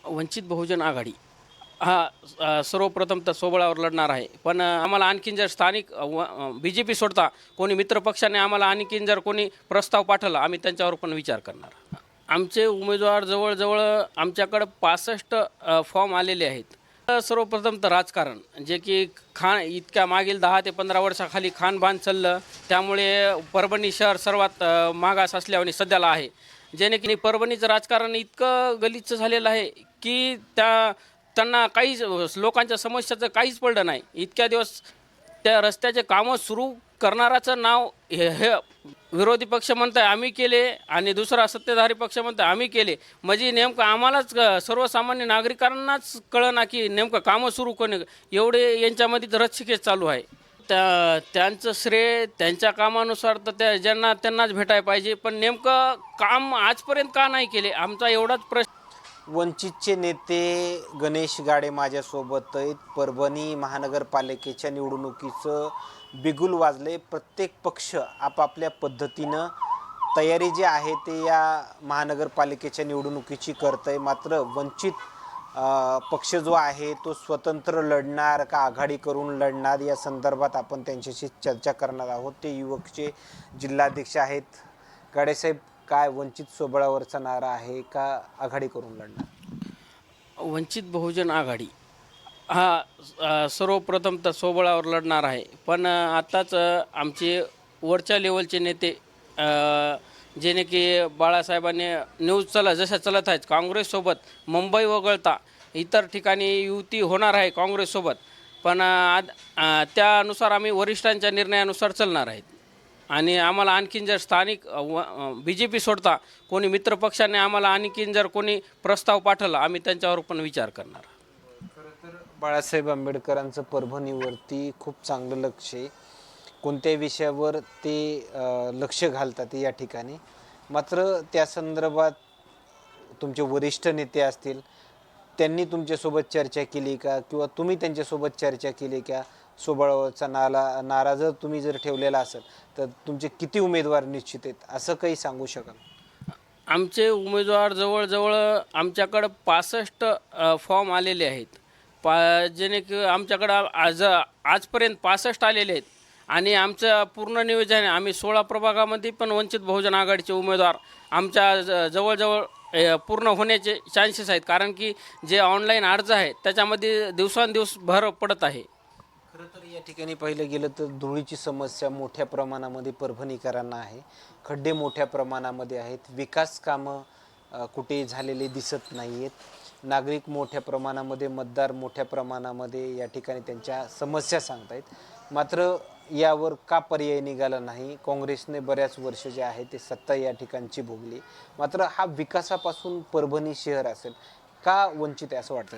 वंचित बहुजन आघाडी हा सर्वप्रथम तर सोबळावर लढणार आहे. पण आम्हाला आणखीन जर स्थानिक BJP सोडता कोणी मित्रपक्षाने आम्हाला आणखीन जर कोणी प्रस्ताव पाठवला आम्ही त्यांच्यावर पण विचार करणार. आमचे उमेदवार जवळजवळ आमच्याकडं 65 फॉर्म आलेले आहेत. सर्वप्रथम तर राजकारण जे की इतक्या मागील 10 ते 15 वर्षाखाली खानबान चाललं, त्यामुळे परभणी शहर सर्वात मागास असल्याने सध्याला आहे. जेणे की परभणीचं राजकारण इतकं गलिच्छ झालेलं आहे की त्यांना काहीच लोकांच्या समस्याचं काहीच पडलं नाही. इतक्या दिवस त्या रस्त्याचे कामं सुरू करणाराचं नाव हे विरोधी पक्ष म्हणत आहे आम्ही केले आणि दुसरा सत्ताधारी पक्ष म्हणतो आम्ही केले. म्हणजे नेमकं आम्हालाच सर्वसामान्य नागरिकांनाच कळना की नेमकं कामं सुरू कोणी एवढे यांच्यामध्ये रस्सीखेच चालू आहे. त्यांचं श्रेय त्यांच्या कामानुसार तर त्यांनाच भेटायला पाहिजे. पण नेमकं काम आजपर्यंत का नाही केले आमचा एवढाच प्रश्न. वंचितचे नेते गणेश गाडे माझ्यासोबत आहेत. परभणी महानगरपालिकेच्या निवडणुकीचं बिगुल वाजले. प्रत्येक पक्ष आपापल्या पद्धतीनं तयारी जी आहे ते या महानगरपालिकेच्या निवडणुकीची करत आहे. मात्र वंचित पक्ष जो आहे तो स्वतंत्र लढणार का आघाडी करून लढणार या संदर्भात आपण त्यांच्याशी चर्चा करणार आहोत. ते युवकचे जिल्हाध्यक्ष आहेत. गाडेसाहेब, काय वंचित सोबळावरचा नारा आहे का आघाडी करून लढणार? वंचित बहुजन आघाडी हा सर्वप्रथम तर सोबळावर लढणार आहे. पण आत्ताच आमचे वरच्या लेवलचे नेते जेणे की बाळासाहेबांनी न्यूज जशा चलत आहेत काँग्रेससोबत मुंबई वगळता इतर ठिकाणी युती होणार आहे काँग्रेससोबत. पण त्यानुसार आम्ही वरिष्ठांच्या निर्णयानुसार चालणार आहेत. आणि आम्हाला आणखीन जर स्थानिक BJP सोडता कोणी मित्रपक्षाने आम्हाला आणखीन जर कोणी प्रस्ताव पाठवला आम्ही त्यांच्यावर पण विचार करणार. खरं तर बाळासाहेब आंबेडकरांचं परभणीवरती खूप चांगलं लक्ष आहे. कोणत्याही विषयावर ते लक्ष घालतात या ठिकाणी. मात्र त्या संदर्भात तुमचे वरिष्ठ नेते असतील त्यांनी तुमच्यासोबत चर्चा केली का किंवा तुम्ही त्यांच्यासोबत चर्चा केली का? सोबळावरचा नारा जर तुम्ही ठेवलेला असेल तर तुमचे किती उमेदवार निश्चित आहेत असं काही सांगू शकाल? आमचे उमेदवार जवळजवळ आमच्याकडं 65 फॉर्म आलेले आहेत. जेणे की आमच्याकडं आजपर्यंत 65 आलेले आहेत. आणि आमचं पूर्ण नियोजन आहे. आम्ही 16 प्रभागामध्ये पण वंचित बहुजन आघाडीचे उमेदवार आमच्या जवळजवळ पूर्ण होण्याचे चान्सेस आहेत. कारण की जे ऑनलाईन अर्ज आहे त्याच्यामध्ये दिवसांदिवस भर पडत आहे. खरं तर या ठिकाणी पाहिलं गेलं तर धुळीची समस्या मोठ्या प्रमाणामध्ये परभणीकरांना आहे. खड्डे मोठ्या प्रमाणामध्ये आहेत. विकास कामं कुठे झालेले दिसत नाही आहेत. नागरिक मोठ्या प्रमाणामध्ये, मतदार मोठ्या प्रमाणामध्ये या ठिकाणी त्यांच्या समस्या सांगतायत. मात्र यावर का पर्याय निघाला नाही? काँग्रेसने बऱ्याच वर्ष जे आहे ते सत्ता या ठिकाणची भोगली. मात्र हा विकासापासून परभणी शहर असेल का वंचित आहे असं वाटतं?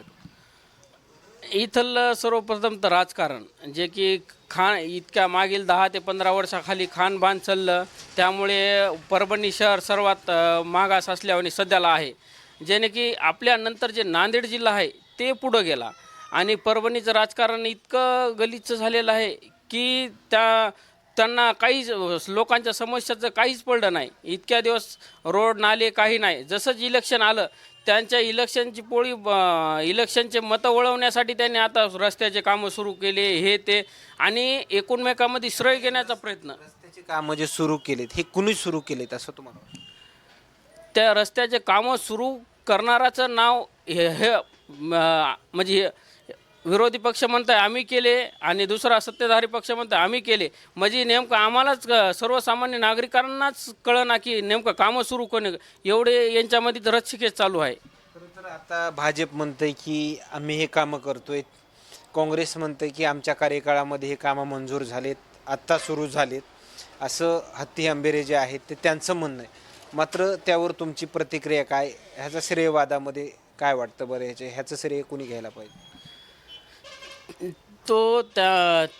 इथलं सर्वप्रथम तर राजकारण जे की इतक्या मागील 10 ते 15 वर्षाखाली खानबान चाललं, त्यामुळे परभणी शहर सर्वात मागास असल्याने सध्याला आहे. जेणे की आपल्यानंतर जे नांदेड जिल्हा आहे ते पुढं गेला. आणि परभणीचं राजकारण इतकं गलिच्छ झालेलं आहे की त्यांना काहीच लोकांच्या समस्याचं काहीच पडलं नाही. इतक्या दिवस रोड नाले काही नाही. जसंच इलेक्शन आलं त्यांच्या इलेक्शनची इलेक्शनचे मतं वळवण्यासाठी त्यांनी आता रस्त्याचे कामं सुरू केले हे ते आणि एकूणमेकामध्ये श्रेय घेण्याचा प्रयत्न. रस्त्याचे कामं जे सुरू केलेत हे कुणी सुरू केलेत असं तुम्हाला वाटतं? त्या रस्त्याचे कामं सुरू करणाराचं नाव म्हणजे विरोधी पक्ष म्हणत आहे आम्ही केले आणि दुसरा सत्ताधारी पक्ष म्हणतो आम्ही केले. म्हणजे नेमकं आम्हालाच सर्वसामान्य नागरिकांनाच कळना की नेमकं कामं सुरू कोणी एवढे यांच्यामध्ये रस्सीखेच चालू आहे. खरं तर आता भाजप म्हणतंय की आम्ही हे कामं करतोय. काँग्रेस म्हणतंय की आमच्या कार्यकाळामध्ये हे कामं मंजूर झालेत, आत्ता सुरू झालेत. असं हत्ती आंबेरे जे आहेत ते त्यांचं म्हणणं आहे. मात्र त्यावर तुमची प्रतिक्रिया काय? ह्याचा श्रेयवादामध्ये काय वाटतं बरं? ह्याचं श्रेय कोणी घ्यायला पाहिजे?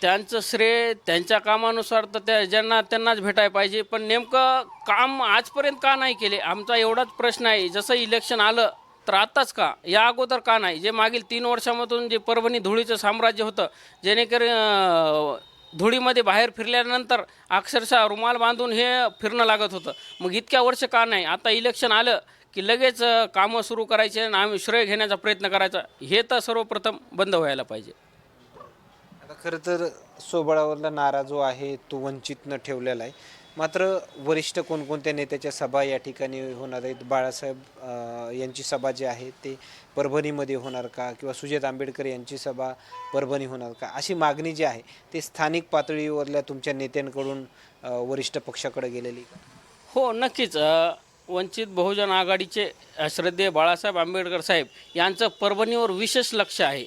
त्यांचं श्रेय त्यांच्या कामानुसार तर त्यांनाच भेटायला पाहिजे. पण नेमकं काम आजपर्यंत का नाही केले आमचा एवढाच प्रश्न आहे. जसं इलेक्शन आलं तर आत्ताच का, या अगोदर का नाही? जे मागील 3 वर्षामधून जे परभणी धुळीचं साम्राज्य होतं जेणेकरून धुळीमध्ये बाहेर फिरल्यानंतर अक्षरशः रुमाल बांधून हे फिरणं लागत होतं. मग इतक्या वर्ष का नाही? आता इलेक्शन आलं की लगेच कामं सुरू करायचे आणि आम्ही श्रेय घेण्याचा प्रयत्न करायचा, हे तर सर्वप्रथम बंद व्हायला पाहिजे. आता खरं तर सोबळावरला नारा जो आहे तो वंचितनं ठेवलेला आहे. मात्र वरिष्ठ कोणकोणत्या नेत्याच्या सभा या ठिकाणी होणार आहेत? बाळासाहेब यांची सभा जी आहे ते परभणीमध्ये होणार का? किंवा सुजात आंबेडकर यांची सभा परभणी होणार का? अशी मागणी जी आहे ते स्थानिक पातळीवरल्या तुमच्या नेत्यांकडून वरिष्ठ पक्षाकडे गेलेली का? हो, नक्कीच. वंचित बहुजन आघाडीचे श्रद्धेय बाळासाहेब आंबेडकर साहेब यांचं परभणीवर विशेष लक्ष आहे,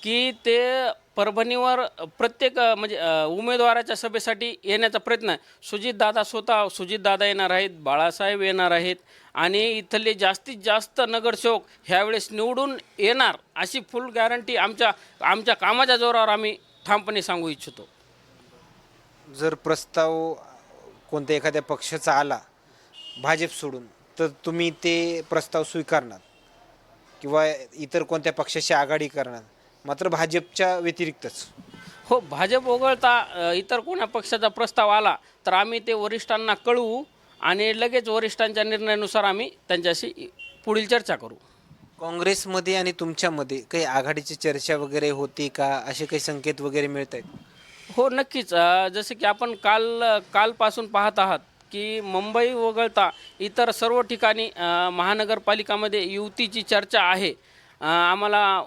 की ते परभणीवर प्रत्येक म्हणजे उमेदवाराच्या सभेसाठी येण्याचा प्रयत्न आहे. सुजितदादा स्वतः सुजितदादा येणार आहेत, बाळासाहेब येणार आहेत आणि इथले जास्तीत जास्त नगरसेवक ह्यावेळेस निवडून येणार अशी फुल गॅरंटी आमच्या आमच्या कामाच्या जोरावर आम्ही ठामपणे सांगू इच्छितो. जर प्रस्ताव कोणत्या एखाद्या पक्षाचा आला भाजप सोडून, तर तुम्ही ते प्रस्ताव स्वीकारणार किंवा इतर कोणत्या पक्षाशी आघाडी करणार, मात्र भाजपच्या व्यतिरिक्तच? हो, भाजप वगळता इतर कोणा पक्षाचा प्रस्ताव आला तर आम्ही ते वरिष्ठांना कळवू आणि लगेच वरिष्ठांच्या निर्णयानुसार आम्ही त्यांच्याशी पुढील चर्चा करू. काँग्रेसमध्ये आणि तुमच्यामध्ये काही आघाडीची चर्चा वगैरे होती का? असे काही संकेत वगैरे मिळत आहेत? हो, नक्कीच. जसे की आपण कालपासून पाहत आहात की मुंबई वगळता इतर सर्व ठिकाणी महानगरपालिकामध्ये युतीची चर्चा आहे. आम्हाला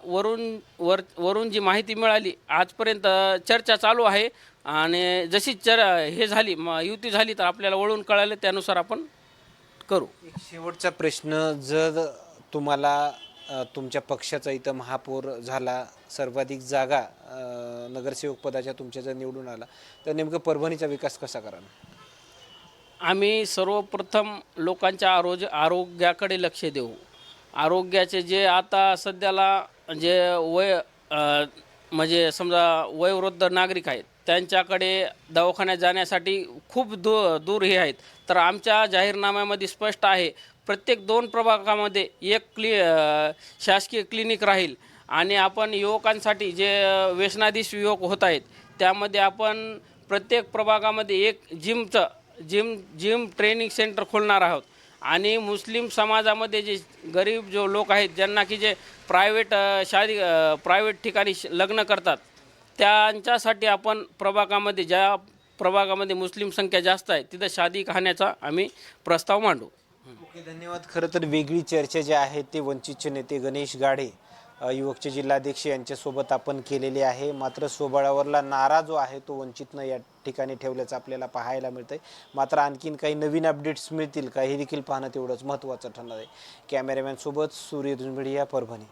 वरून जी माहिती मिळाली आजपर्यंत चर्चा चालू आहे आणि जशी हे झाली युती झाली तर आपल्याला वळून कळाले त्यानुसार आपण करू. एक शेवटचा प्रश्न, जर तुम्हाला तुमच्या पक्षाचा इथं महापौर झाला, सर्वाधिक जागा नगरसेवक पदाच्या तुमच्या जर निवडून आला, तर नेमकं परभणीचा विकास कसा कराल? आम्ही सर्वप्रथम लोकांच्या आरोग्याकडे लक्ष देऊ. आरोग्याचे जे आता सध्याला जे म्हणजे समजा वयोवृद्ध नागरिक आहेत त्यांच्याकडे दवाखान्यात जाण्यासाठी खूप दूर हे आहेत. तर आमच्या जाहीरनाम्यामध्ये स्पष्ट आहे, प्रत्येक 2 प्रभागामध्ये एक शासकीय क्लिनिक राहील आणि आपण युवकांसाठी जे व्यसनाधीश युवक होत आहेत त्यामध्ये आपण प्रत्येक प्रभागामध्ये एक जिम ट्रेनिंग सेंटर खोलणार आहोत आणि मुस्लिम समाजामध्ये जे गरीब लोक आहेत ज्यांना की जे प्रायव्हेट ठिकाणी लग्न करतात त्यांच्यासाठी आपण ज्या प्रभागामध्ये मुस्लिम संख्या जास्त आहे तिथं शादी खाण्याचा आम्ही प्रस्ताव मांडू. ओके, धन्यवाद. खरं तर वेगळी चर्चा जी आहे ते वंचितचे नेते गणेश गाढे युवकचे जिल्हाध्यक्ष यांच्यासोबत आपण केलेली आहे. मात्र सोबळावरला नारा जो आहे तो वंचितनं या ठिकाणी ठेवल्याचं आपल्याला पाहायला मिळतंय. मात्र आणखीन काही नवीन अपडेट्स मिळतील का हे देखील पाहणं तेवढंच महत्त्वाचं ठरणार आहे. कॅमेरामॅनसोबत सूर्य मीडिया, परभणी.